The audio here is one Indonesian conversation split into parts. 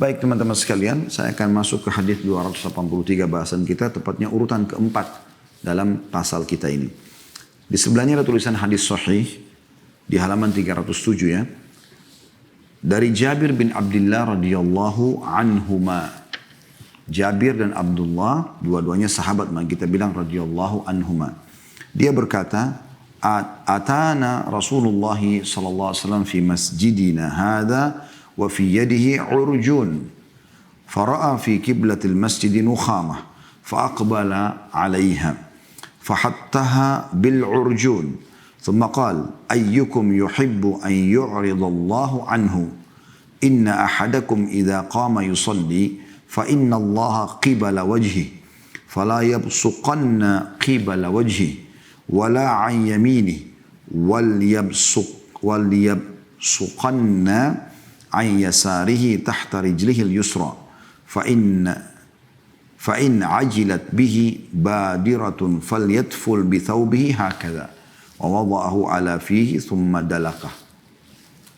Baik teman-teman sekalian, saya akan masuk ke hadis 283 bahasan kita, tepatnya urutan keempat dalam pasal kita ini. Di sebelahnya ada tulisan hadis sahih di halaman 307 ya. Dari Jabir bin Abdullah radhiyallahu anhuma. Jabir dan Abdullah, dua-duanya sahabat, maka kita bilang radhiyallahu anhuma. Dia berkata, Atana Rasulullah sallallahu alaihi wasallam fi masjidina hadha wa fi yadihi urjun. Fara'a fi qiblatil masjid nukhamah. Fa'aqbala 'alayha. Fahattaha bil urjun. Thumma qala ayyukum yuhibbu an yu'rida Allahu anhu. Inna ahadakum idha qama yusalli fa inna Allah qibala wajhi. Fala yabsuqanna qibala wajhi. Wala an yamini wal yabsuqanna an yasarihi tahta rijlihi al-yusra fa in ajilat bihi badiratun falyatful bi thawbihi hakadha wa wada'ahu ala fihi thumma dalaqah.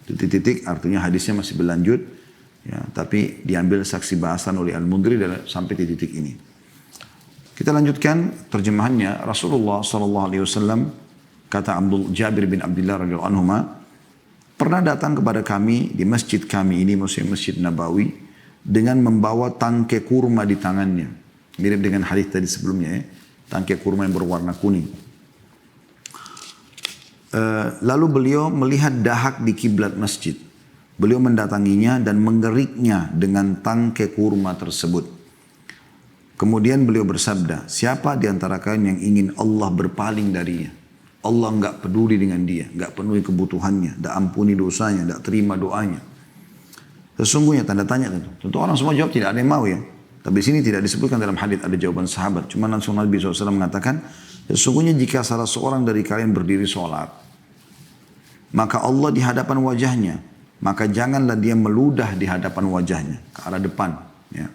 Titik-titik artinya hadisnya masih berlanjut ya, tapi diambil saksi bahasan oleh Al-Mundhiri sampai titik ini. Kita lanjutkan terjemahannya. Rasulullah SAW kata Jabir bin Abdullah radhiyallahu anhu, pernah datang kepada kami di masjid kami ini, maksudnya Masjid Nabawi, dengan membawa tangkai kurma di tangannya. Mirip dengan hadis tadi sebelumnya ya, tangkai kurma yang berwarna kuning. Lalu beliau melihat dahak di kiblat masjid. Beliau mendatanginya dan mengeriknya dengan tangkai kurma tersebut. Kemudian beliau bersabda, siapa di antara kalian yang ingin Allah berpaling darinya? Allah enggak peduli dengan dia, enggak penuhi kebutuhannya, enggak ampuni dosanya, enggak terima doanya. Sesungguhnya tanda tanya tentu. Tentu orang semua jawab tidak ada yang mau ya. Tapi sini tidak disebutkan dalam hadis ada jawaban sahabat. Cuma langsung Nabi SAW mengatakan, sesungguhnya jika salah seorang dari kalian berdiri sholat, maka Allah di hadapan wajahnya, maka janganlah dia meludah di hadapan wajahnya, ke arah depan. Ya.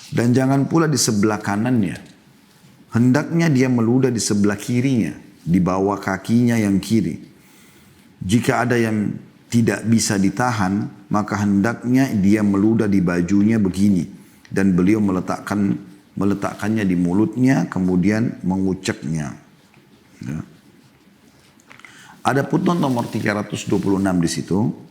Dan jangan pula di sebelah kanannya. Hendaknya dia meludah di sebelah kirinya, di bawah kakinya yang kiri. Jika ada yang tidak bisa ditahan, maka hendaknya dia meludah di bajunya begini. Dan beliau meletakkannya di mulutnya, kemudian menguceknya. Ya. Ada footnote nomor 326 di situ.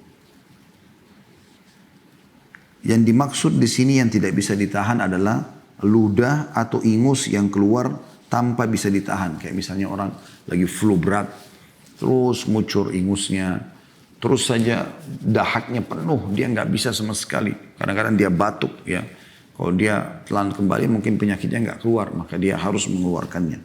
Yang dimaksud di sini yang tidak bisa ditahan adalah ludah atau ingus yang keluar tanpa bisa ditahan. Kayak misalnya orang lagi flu berat, terus mucur ingusnya, terus saja dahaknya penuh, dia nggak bisa sama sekali. Kadang-kadang dia batuk ya. Kalau dia telan kembali mungkin penyakitnya nggak keluar, maka dia harus mengeluarkannya.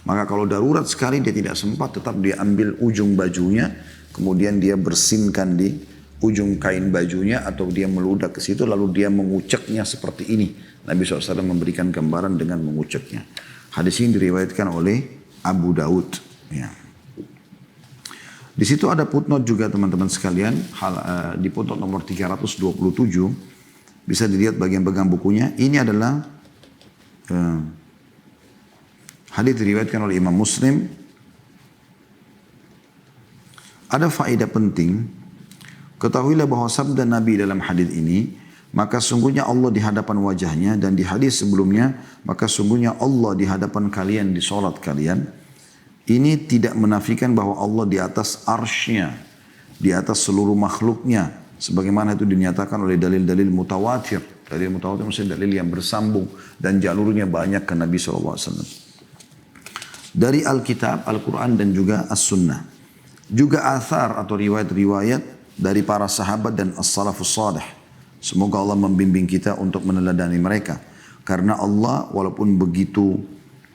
Maka kalau darurat sekali dia tidak sempat, tetap dia ambil ujung bajunya, kemudian dia bersinkan di ujung kain bajunya atau dia meludah ke situ lalu dia menguceknya seperti ini. Nabi SAW memberikan gambaran dengan menguceknya. Hadis ini diriwayatkan oleh Abu Daud. Ya. Di situ ada footnote juga teman-teman sekalian. Di footnote nomor 327 bisa dilihat bagian-bagian bukunya. Ini adalah hadis diriwayatkan oleh Imam Muslim. Ada faedah penting. Ketahuilah bahwa sabda Nabi dalam hadis ini, maka sungguhnya Allah di hadapan wajahnya, dan di hadis sebelumnya, maka sungguhnya Allah di hadapan kalian di solat kalian. Ini tidak menafikan bahwa Allah di atas arsy-Nya, di atas seluruh makhluknya, sebagaimana itu dinyatakan oleh dalil-dalil mutawatir. Dalil mutawatir maksudnya dalil yang bersambung dan jalurnya banyak ke Nabi SAW. Dari Alkitab, Al-Quran dan juga As-Sunnah. Juga athar atau riwayat-riwayat dari para sahabat dan as-salafus salih. Semoga Allah membimbing kita untuk meneladani mereka. Karena Allah walaupun begitu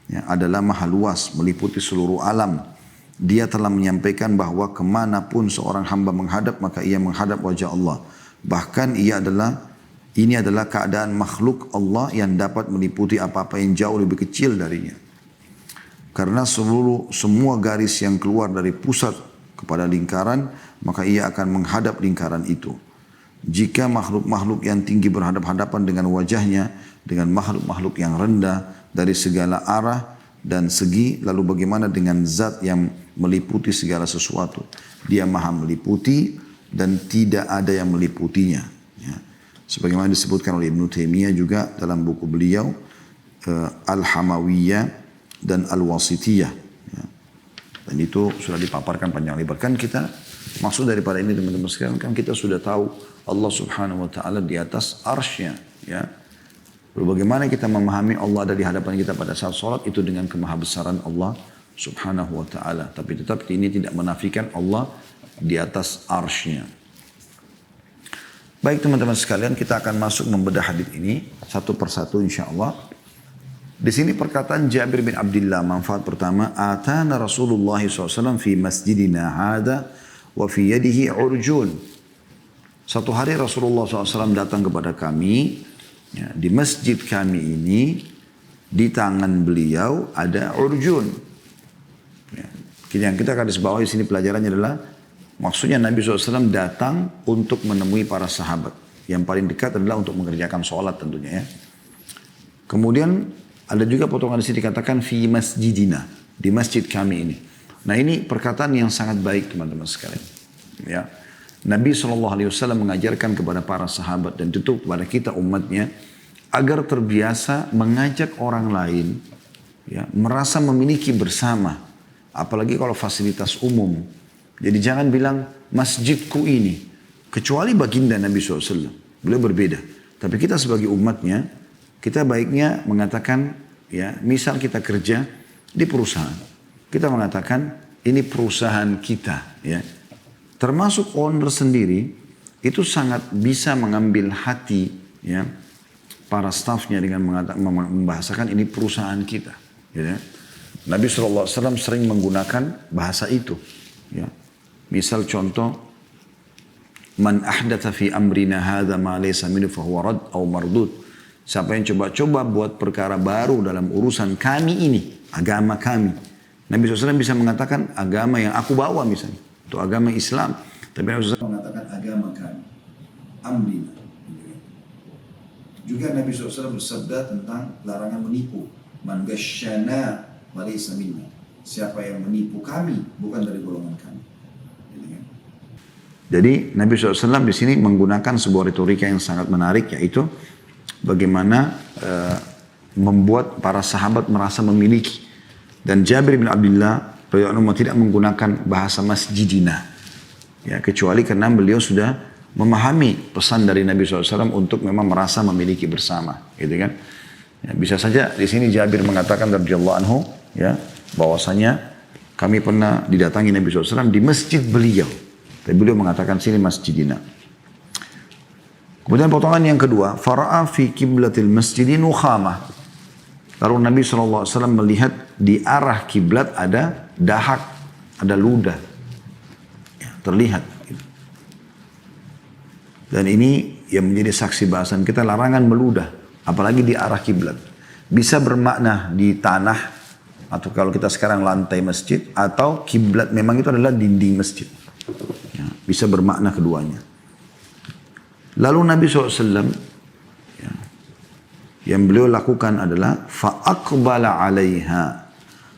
ya, adalah maha luas, meliputi seluruh alam. Dia telah menyampaikan bahwa kemanapun seorang hamba menghadap, maka ia menghadap wajah Allah. Bahkan ini adalah keadaan makhluk Allah yang dapat meliputi apa-apa yang jauh lebih kecil darinya. Karena semua garis yang keluar dari pusat kepada lingkaran, maka ia akan menghadap lingkaran itu. Jika makhluk-makhluk yang tinggi berhadap-hadapan dengan wajahnya, dengan makhluk-makhluk yang rendah dari segala arah dan segi, lalu bagaimana dengan zat yang meliputi segala sesuatu? Dia maha meliputi dan tidak ada yang meliputinya. Ya. Sebagaimana disebutkan oleh Ibnu Taimiyah juga dalam buku beliau Al-Hamawiyah dan Al-Wasitiyah. Ya. Dan itu sudah dipaparkan panjang lebar. Kan kita maksud daripada ini teman-teman sekalian, kan kita sudah tahu Allah Subhanahu wa taala di atas arsy-Nya, ya. Lalu bagaimana kita memahami Allah ada di hadapan kita pada saat sholat itu dengan kemahabesaran Allah Subhanahu wa taala. Tapi tetap ini tidak menafikan Allah di atas arsy-Nya. Baik teman-teman sekalian, kita akan masuk membedah hadis ini satu persatu insyaallah. Di sini perkataan Jabir bin Abdullah, manfaat pertama, atana Rasulullah SAW fi masjidina hada wa fi yadihi urjun. Satu hari Rasulullah SAW datang kepada kami, ya, di masjid kami ini, di tangan beliau ada urjun. Ya. Yang kita garis bawahi di sini pelajarannya adalah, maksudnya Nabi SAW datang untuk menemui para sahabat. Yang paling dekat adalah untuk mengerjakan sholat tentunya, ya. Kemudian ada juga potongan di sini dikatakan fi masjidina, di masjid kami ini. Nah ini perkataan yang sangat baik teman-teman sekalian. Ya. Nabi SAW mengajarkan kepada para sahabat dan tentu kepada kita umatnya agar terbiasa mengajak orang lain, ya, merasa memiliki bersama. Apalagi kalau fasilitas umum. Jadi jangan bilang masjidku ini. Kecuali baginda Nabi SAW. Beliau berbeda. Tapi kita sebagai umatnya, kita baiknya mengatakan, ya, misal kita kerja di perusahaan. Kita mengatakan ini perusahaan kita, ya. Termasuk owner sendiri itu sangat bisa mengambil hati, ya, para stafnya dengan membahasakan ini perusahaan kita. Ya. Nabi SAW sering menggunakan bahasa itu. Ya. Misal contoh, man ahdatha fi amrina hadha ma laysa minhu fahuwa rad atau mardud. Siapa yang coba-coba buat perkara baru dalam urusan kami ini, agama kami. Nabi SAW bisa mengatakan agama yang aku bawa misalnya. Itu agama Islam. Tapi Nabi SAW mengatakan agama kami. Amrina. Juga Nabi SAW bersabda tentang larangan menipu. Man ghasyana wa laysa minna. Siapa yang menipu kami, bukan dari golongan kami. Jadi Nabi SAW di sini menggunakan sebuah retorika yang sangat menarik, yaitu bagaimana membuat para sahabat merasa memiliki. Dan Jabir bin Abdullah radhiyallahu tidak menggunakan bahasa masjidina, ya, kecuali karena beliau sudah memahami pesan dari Nabi SAW untuk memang merasa memiliki bersama, gitu kan? Ya, bisa saja di sini Jabir mengatakan radhiyallahu anhu, ya, bahwasanya kami pernah didatangi Nabi SAW di masjid beliau. Tapi beliau mengatakan sini masjidina. Kemudian potongan yang kedua, fara'a fi qiblatil masjidin nukhamah. Lalu Nabi SAW melihat di arah kiblat ada dahak, ada ludah. Ya, terlihat. Dan ini yang menjadi saksi bahasan kita, larangan meludah. Apalagi di arah kiblat. Bisa bermakna di tanah, atau kalau kita sekarang lantai masjid, atau kiblat memang itu adalah dinding masjid. Ya, bisa bermakna keduanya. Lalu Nabi SAW, ya, yang beliau lakukan adalah fa'aqbala 'alaiha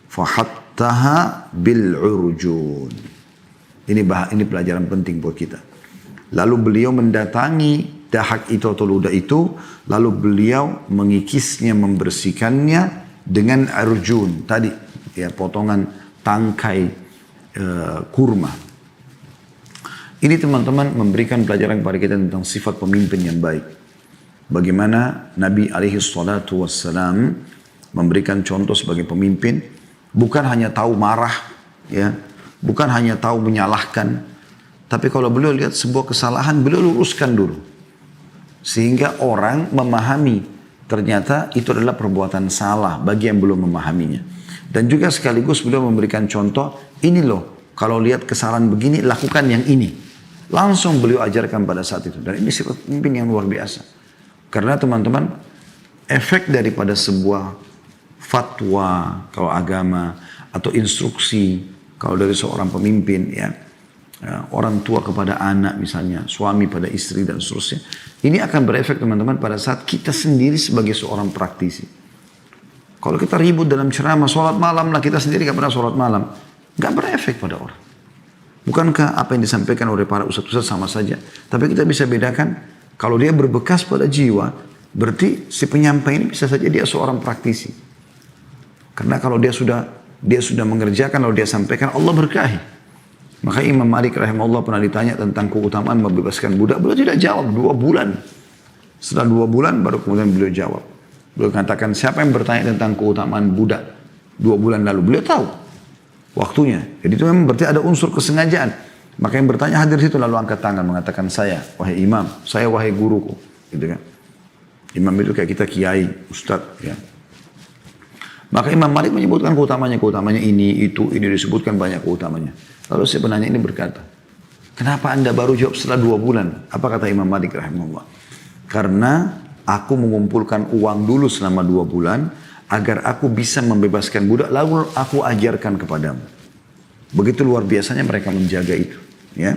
fahattaha bil urjun. Ini pelajaran penting buat kita. Lalu beliau mendatangi dahak itu atau ludah itu, lalu beliau mengikisnya, membersihkannya dengan urjun tadi, ya, potongan tangkai kurma. Ini teman-teman memberikan pelajaran kepada kita tentang sifat pemimpin yang baik. Bagaimana Nabi SAW memberikan contoh sebagai pemimpin, bukan hanya tahu marah, ya, bukan hanya tahu menyalahkan, tapi kalau beliau lihat sebuah kesalahan, beliau luruskan dulu. Sehingga orang memahami ternyata itu adalah perbuatan salah bagi yang belum memahaminya. Dan juga sekaligus beliau memberikan contoh, ini loh, kalau lihat kesalahan begini, lakukan yang ini. Langsung beliau ajarkan pada saat itu. Dan ini sifat pemimpin yang luar biasa. Karena teman-teman, efek daripada sebuah fatwa, kalau agama, atau instruksi, kalau dari seorang pemimpin, ya, orang tua kepada anak misalnya, suami pada istri dan seterusnya, ini akan berefek teman-teman pada saat kita sendiri sebagai seorang praktisi. Kalau kita ribut dalam ceramah, sholat malam lah, kita sendiri gak pernah sholat malam, gak berefek pada orang. Bukankah apa yang disampaikan oleh para ustaz-ustaz sama saja? Tapi kita bisa bedakan Kalau dia berbekas pada jiwa, berarti si penyampai ini bisa saja dia seorang praktisi. Karena kalau dia sudah mengerjakan, lalu dia sampaikan, Allah berkahi. Maka Imam Malik rahimahullah pernah ditanya tentang keutamaan membebaskan budak. Beliau tidak jawab 2 bulan. Setelah 2 bulan baru kemudian beliau jawab. Beliau katakan, siapa yang bertanya tentang keutamaan budak 2 bulan lalu? Beliau tahu waktunya. Jadi itu memang berarti ada unsur kesengajaan. Maka yang bertanya hadir situ lalu angkat tangan mengatakan, saya wahai imam, saya wahai guruku, gitu kan. Imam itu kayak kita kiai, ustadz, ya. Maka Imam Malik menyebutkan keutamanya ini disebutkan banyak keutamanya. Lalu si penanya ini berkata, kenapa anda baru jawab setelah 2 bulan? Apa kata Imam Malik rahimahullah? Karena aku mengumpulkan uang dulu selama 2 bulan agar aku bisa membebaskan budak, lalu aku ajarkan kepadamu. Begitu luar biasanya mereka menjaga itu. Ya.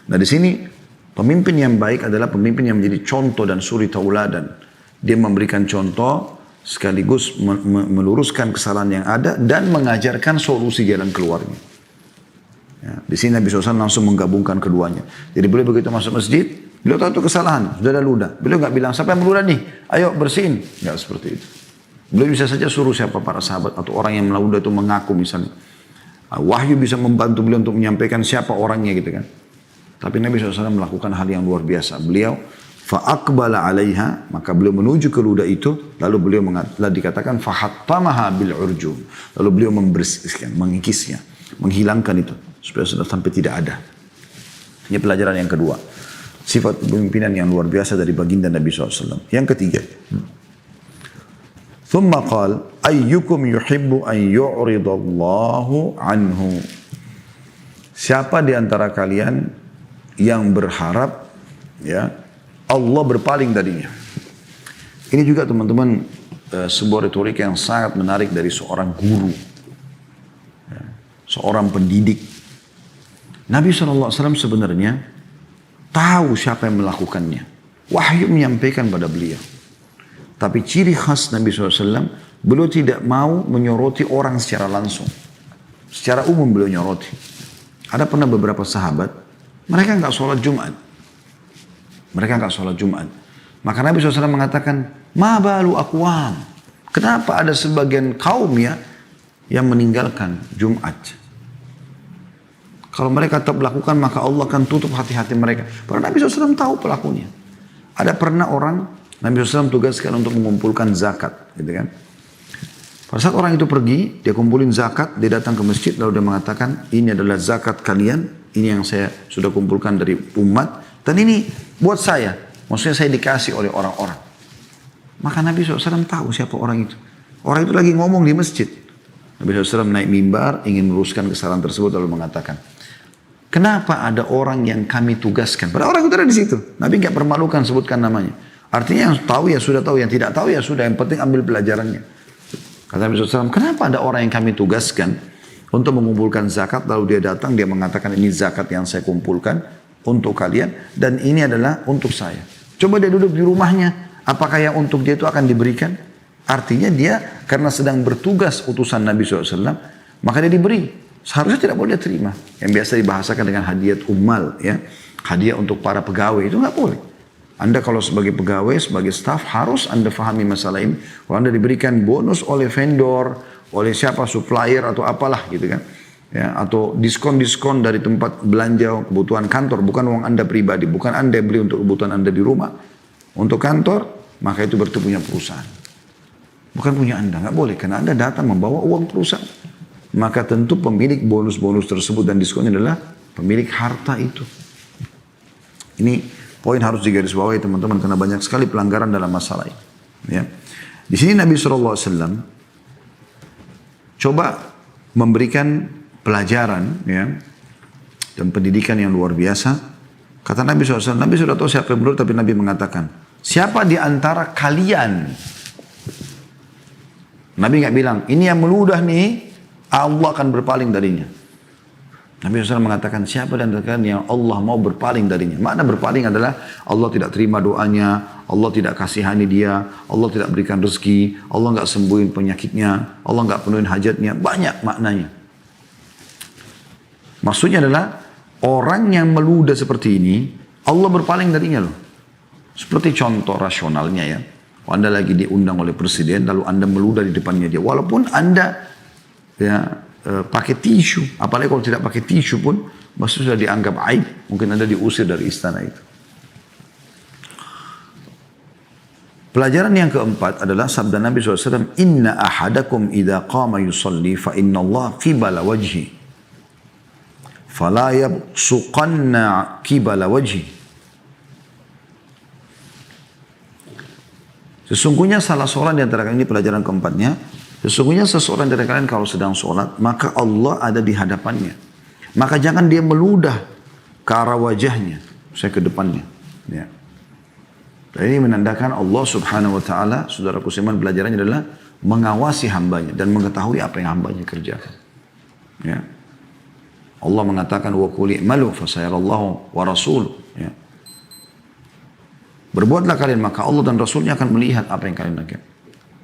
Nah di sini pemimpin yang baik adalah pemimpin yang menjadi contoh dan suri tauladan. Dia memberikan contoh sekaligus meluruskan kesalahan yang ada dan mengajarkan solusi jalan keluarnya. Ya. Di sini Nabi SAW langsung menggabungkan keduanya. Jadi beliau begitu masuk masjid, beliau tahu itu kesalahan, sudah ada ludah. Beliau nggak bilang siapa yang meludah nih, ayo bersihin. Nggak seperti itu. Beliau bisa saja suruh siapa para sahabat atau orang yang meludah itu mengaku misalnya. Wahyu bisa membantu beliau untuk menyampaikan siapa orangnya gitu kan. Tapi Nabi SAW melakukan hal yang luar biasa. Beliau fa'aqbala 'alaiha, maka beliau menuju ke ludah itu, lalu beliau dikatakan fahattamaha bil urjum. Lalu beliau membersihkan, mengikisnya, menghilangkan itu supaya sudah sampai tidak ada. Ini pelajaran yang kedua. Sifat kepemimpinan yang luar biasa dari baginda Nabi SAW. Yang ketiga. ثم قال أيكم يحب أن يعرض الله عنه. Siapa di antara kalian yang berharap ya Allah berpaling darinya. Ini juga teman-teman sebuah retorik yang sangat menarik dari seorang guru, ya, seorang pendidik. Nabi SAW sebenarnya tahu siapa yang melakukannya. Wahyu menyampaikan pada beliau. Tapi ciri khas Nabi SAW, beliau tidak mau menyoroti orang secara langsung. Secara umum beliau nyoroti. Ada pernah beberapa sahabat, mereka nggak sholat Jumat. Maka Nabi SAW mengatakan, ma balu aqwam. Kenapa ada sebagian kaum ya yang meninggalkan Jumat? Kalau mereka tetap melakukan, maka Allah akan tutup hati-hati mereka. Padahal Nabi SAW tahu pelakunya. Ada pernah orang, Nabi SAW tugaskan untuk mengumpulkan zakat, gitu kan. Pada saat orang itu pergi, dia kumpulin zakat, dia datang ke masjid, lalu dia mengatakan, ini adalah zakat kalian, ini yang saya sudah kumpulkan dari umat, dan ini buat saya, maksudnya saya dikasih oleh orang-orang. Maka Nabi SAW tahu siapa orang itu. Orang itu lagi ngomong di masjid. Nabi SAW naik mimbar, ingin meluruskan kesalahan tersebut, lalu mengatakan, kenapa ada orang yang kami tugaskan? Padahal orang itu ada di situ. Nabi nggak permalukan sebutkan namanya. Artinya yang tahu ya sudah tahu, yang tidak tahu ya sudah, yang penting ambil pelajarannya. Kata Nabi SAW, kenapa ada orang yang kami tugaskan untuk mengumpulkan zakat, lalu dia datang, dia mengatakan ini zakat yang saya kumpulkan untuk kalian, dan ini adalah untuk saya. Coba dia duduk di rumahnya, apakah yang untuk dia itu akan diberikan? Artinya dia karena sedang bertugas utusan Nabi SAW, maka dia diberi. Seharusnya tidak boleh dia terima. Yang biasa dibahasakan dengan hadiah ummal, ya, hadiah untuk para pegawai, itu nggak boleh. Anda kalau sebagai pegawai, sebagai staf harus Anda fahami masalah ini. Kalau Anda diberikan bonus oleh vendor, oleh siapa, supplier atau apalah gitu kan. Ya, atau diskon-diskon dari tempat belanja kebutuhan kantor, bukan uang Anda pribadi, bukan Anda beli untuk kebutuhan Anda di rumah. Untuk kantor, maka itu berarti punya perusahaan. Bukan punya Anda, nggak boleh. Karena Anda datang membawa uang perusahaan. Maka tentu pemilik bonus-bonus tersebut dan diskonnya adalah pemilik harta itu. Ini poin harus digarisbawahi teman-teman, karena banyak sekali pelanggaran dalam masalah ini. Ya. Di sini Nabi SAW coba memberikan pelajaran, ya, dan pendidikan yang luar biasa. Kata Nabi SAW, Nabi sudah tahu siapa yang benar, tapi Nabi mengatakan, siapa di antara kalian? Nabi nggak bilang, ini yang meludah nih, Allah akan berpaling darinya. Nabi SAW mengatakan, siapa dan kalian yang Allah mau berpaling darinya. Makna berpaling adalah Allah tidak terima doanya, Allah tidak kasihani dia, Allah tidak berikan rezeki, Allah nggak sembuhin penyakitnya, Allah nggak penuhin hajatnya. Banyak maknanya. Maksudnya adalah orang yang meludah seperti ini, Allah berpaling darinya loh. Seperti contoh rasionalnya ya. Anda lagi diundang oleh presiden, lalu Anda meludah di depannya dia. Walaupun Anda ya pakai tisu, apalagi kalau tidak pakai tisu pun, masih sudah dianggap aib. Mungkin Anda diusir dari istana itu. Pelajaran yang keempat adalah sabda Nabi SAW, Inna ahadakum idha qama yusalli fa inna Allah qibala wajhi. Fala yabsuqanna qibala wajhi. Sesungguhnya salah seorang di antara kalian, ini pelajaran keempatnya, sesungguhnya seseorang di antara kalian kalau sedang sholat, maka Allah ada di hadapannya. Maka jangan dia meludah ke arah wajahnya, saya ke depannya. Ya. Dan ini menandakan Allah subhanahu wa ta'ala, saudaraku seiman, pelajarannya adalah mengawasi hambanya dan mengetahui apa yang hambanya kerjakan. Ya. Allah mengatakan, وَقُلِ اعْمَلُوا فَسَيَرَ اللَّهُ وَرَسُولُهُ. Ya. Berbuatlah kalian, maka Allah dan Rasulnya akan melihat apa yang kalian lakukan.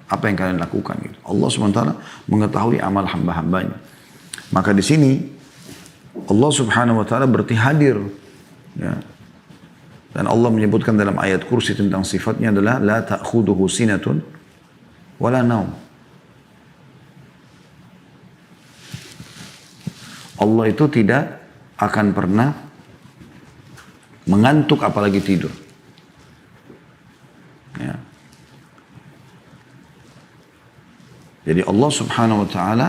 Apa yang kalian lakukan. Gitu. Allah SWT mengetahui amal hamba-hambanya. Maka di sini, Allah subhanahu wa ta'ala berarti hadir. Ya. Dan Allah menyebutkan dalam ayat kursi tentang sifatnya adalah la ta'khuduhu sinatun wala naum. Allah itu tidak akan pernah mengantuk apalagi tidur. Ya. Jadi Allah subhanahu wa ta'ala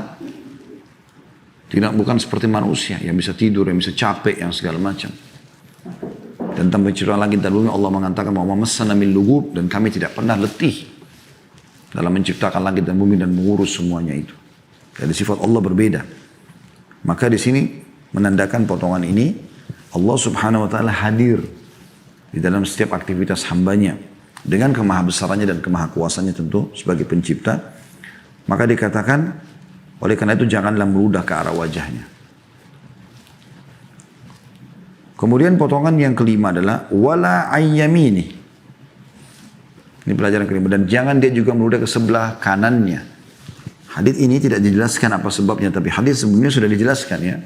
bukan seperti manusia yang bisa tidur, yang bisa capek, yang segala macam. Dan tanpa penciptaan langit dan bumi, Allah mengatakan bahwa massana min lugub, dan kami tidak pernah letih dalam menciptakan langit dan bumi dan mengurus semuanya itu. Jadi sifat Allah berbeda. Maka di sini menandakan potongan ini Allah subhanahu wa ta'ala hadir di dalam setiap aktivitas hambanya dengan kemahabesarannya dan kemahakuasaannya tentu sebagai pencipta. Maka dikatakan oleh karena itu janganlah meludah ke arah wajahnya. Kemudian potongan yang kelima adalah wala ayyamini. Ini pelajaran kelima. Dan jangan dia juga meludah ke sebelah kanannya. Hadis ini tidak dijelaskan apa sebabnya, tapi hadis sebelumnya sudah dijelaskan ya.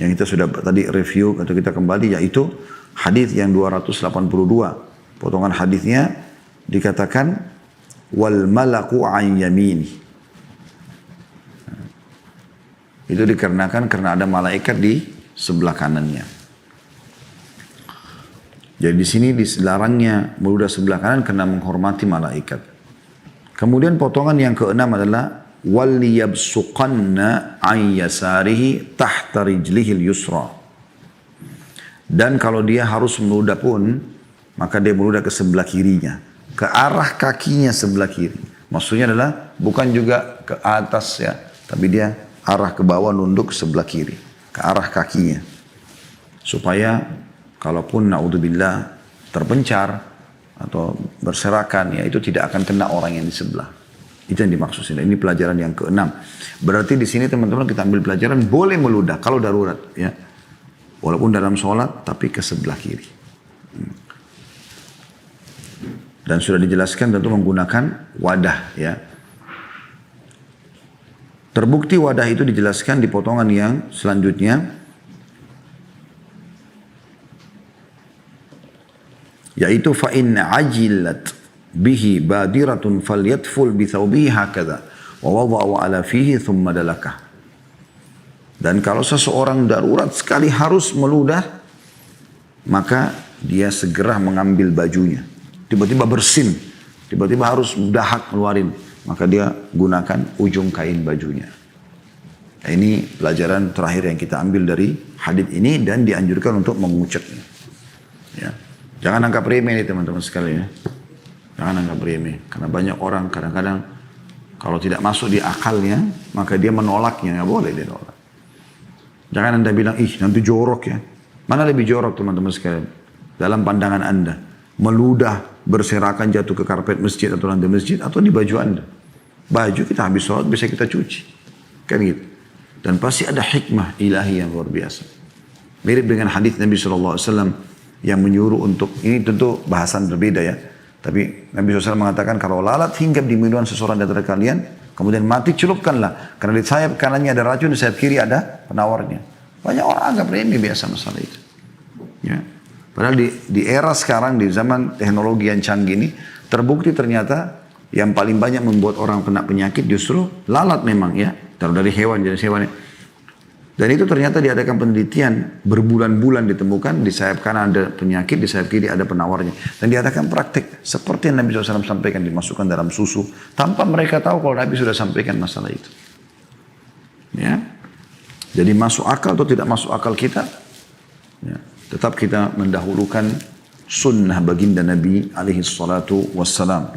Yang kita sudah tadi review atau kita kembali, yaitu hadis yang 282. Potongan hadisnya dikatakan wal malaku an yamini. Itu dikarenakan karena ada malaikat di sebelah kanannya. Jadi di sini dilarangnya meludah sebelah kanan karena menghormati malaikat. Kemudian potongan yang keenam adalah waliyabsuqanna an yasarihi tahta rijlihil yusra. Dan kalau dia harus meludah pun, maka dia meludah ke sebelah kirinya, ke arah kakinya sebelah kiri. Maksudnya adalah bukan juga ke atas ya, tapi dia arah ke bawah, nunduk ke sebelah kiri, ke arah kakinya. Supaya kalaupun naudzubillah terpencar atau berserakan, ya itu tidak akan kena orang yang di sebelah. Itu yang dimaksud sini. Ini pelajaran yang keenam. Berarti di sini teman-teman kita ambil pelajaran boleh meludah kalau darurat, ya. Walaupun dalam sholat, tapi ke sebelah kiri. Dan sudah dijelaskan tentu menggunakan wadah, ya. Terbukti wadah itu dijelaskan di potongan yang selanjutnya, yaitu fa in ajilat bihi badiratun falyatful bi thawbihi hakadha wa wada'u ala fihi thumma dalakah. Dan kalau seseorang darurat sekali harus meludah, maka dia segera mengambil bajunya. Tiba-tiba bersin, tiba-tiba harus dahak keluarin, maka dia gunakan ujung kain bajunya. Nah, ini pelajaran terakhir yang kita ambil dari hadis ini dan dianjurkan untuk mengucapnya. Ya. Jangan anggap remeh nih teman-teman sekalian. Jangan anggap remeh. Karena banyak orang kadang-kadang kalau tidak masuk di akalnya, maka dia menolaknya. Nggak boleh dia nolak. Jangan Anda bilang, ih nanti jorok ya. Mana lebih jorok teman-teman sekalian? Dalam pandangan Anda. Meludah, berserakan, jatuh ke karpet masjid atau lantai masjid, atau di baju Anda. Baju kita habis sholat bisa kita cuci. Kan gitu. Dan pasti ada hikmah ilahi yang luar biasa. Mirip dengan hadis Nabi SAW yang menyuruh untuk, ini tentu bahasan berbeda ya. Tapi Nabi SAW mengatakan kalau lalat hinggap di minuman seseorang di antara kalian, kemudian mati, celupkanlah. Karena di sayap kanannya ada racun, di sayap kiri ada penawarnya. Banyak orang anggap remeh biasa masalah itu. Ya. Padahal di era sekarang, di zaman teknologi yang canggih ini, terbukti ternyata yang paling banyak membuat orang kena penyakit justru lalat memang ya. Taruh dari hewan, jenis hewan. Dan itu ternyata diadakan penelitian, berbulan-bulan ditemukan, di sayap kanan ada penyakit, di sayap kiri ada penawarnya. Dan diadakan praktek, seperti yang Nabi SAW sampaikan, dimasukkan dalam susu, tanpa mereka tahu kalau Nabi sudah sampaikan masalah itu. Ya. Jadi masuk akal atau tidak masuk akal kita, ya, tetap kita mendahulukan sunnah baginda Nabi alaihi salatu wassalam.